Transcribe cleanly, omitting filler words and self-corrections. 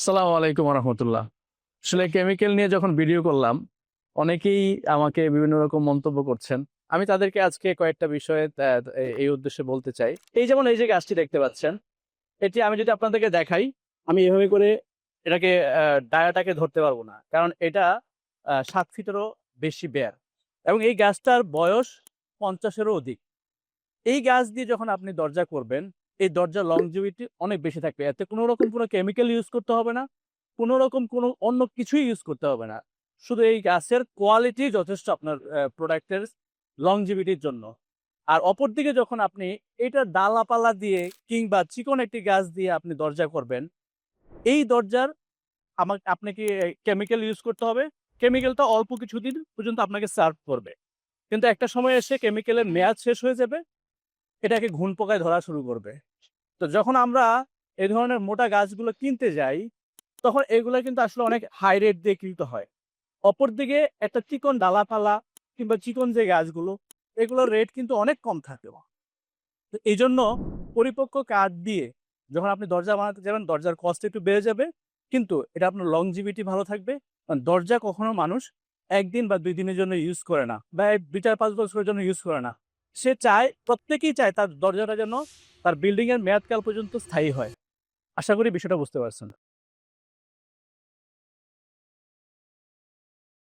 আসসালামু আলাইকুম রহমতুল্লাহ। আসলে কেমিক্যাল নিয়ে যখন ভিডিও করলাম, অনেকেই আমাকে বিভিন্ন রকম মন্তব্য করছেন। আমি তাদেরকে আজকে কয়েকটা বিষয়ে এই উদ্দেশ্যে বলতে চাই। এই যেমন এই যে গাছটি দেখতে পাচ্ছেন, এটি আমি যদি আপনাদেরকে দেখাই, আমি এভাবে করে এটাকে ডায়াটাকে ধরতে পারবো না, কারণ এটা 7 ফিটেরও বেশি বের, এবং এই গাছটার বয়স 50-এরও অধিক। এই গাছ দিয়ে যখন আপনি দরজা করবেন, এই দরজার লংজিভিটি অনেক বেশি থাকবে। এতে কোনো রকম কোনো কেমিক্যাল ইউজ করতে হবে না, কোনো রকম কোনো অন্য কিছুই ইউজ করতে হবে না। শুধু এই গাছের কোয়ালিটি যথেষ্ট আপনার প্রোডাক্টের লংজিভিটির জন্য। আর অপরদিকে যখন আপনি এটা ডালাপালা দিয়ে কিংবা চিকন একটি গাছ দিয়ে আপনি দরজা করবেন, এই দরজার আপনাকে কেমিক্যাল ইউজ করতে হবে। কেমিক্যালটা অল্প কিছুদিন পর্যন্ত আপনাকে সার্ভ করবে, কিন্তু একটা সময় এসে কেমিক্যালের মেয়াদ শেষ হয়ে যাবে, এটাকে ঘুন পোকায় ধরা শুরু করবে। তো যখন আমরা এই ধরনের মোটা গাছগুলো কিনতে যাই, তখন এগুলো কিন্তু আসলে অনেক হাই রেট দিয়ে কিনতে হয়। অপরদিকে একটা চিকন ডালাপালা কিংবা চিকন যে গাছগুলো, এগুলোর রেট কিন্তু অনেক কম থাকে। তো এই জন্য পরিপক্ক কাঠ দিয়ে যখন আপনি দরজা বানাতে যাবেন, দরজার কস্ট একটু বেড়ে যাবে, কিন্তু এটা আপনার লংজিভিটি ভালো থাকবে। কারণ দরজা কখনো মানুষ 1 দিন বা 2 দিনের জন্য ইউজ করে না, বা 2-4-5 বছরের জন্য ইউজ করে না। সে চায়, প্রত্যেকেই চায় তার দরজাটা যেন তার বিল্ডিং এর মেয়াদকাল পর্যন্ত স্থায়ী হয়। আশা করি বিষয়টা বুঝতে পারছেন।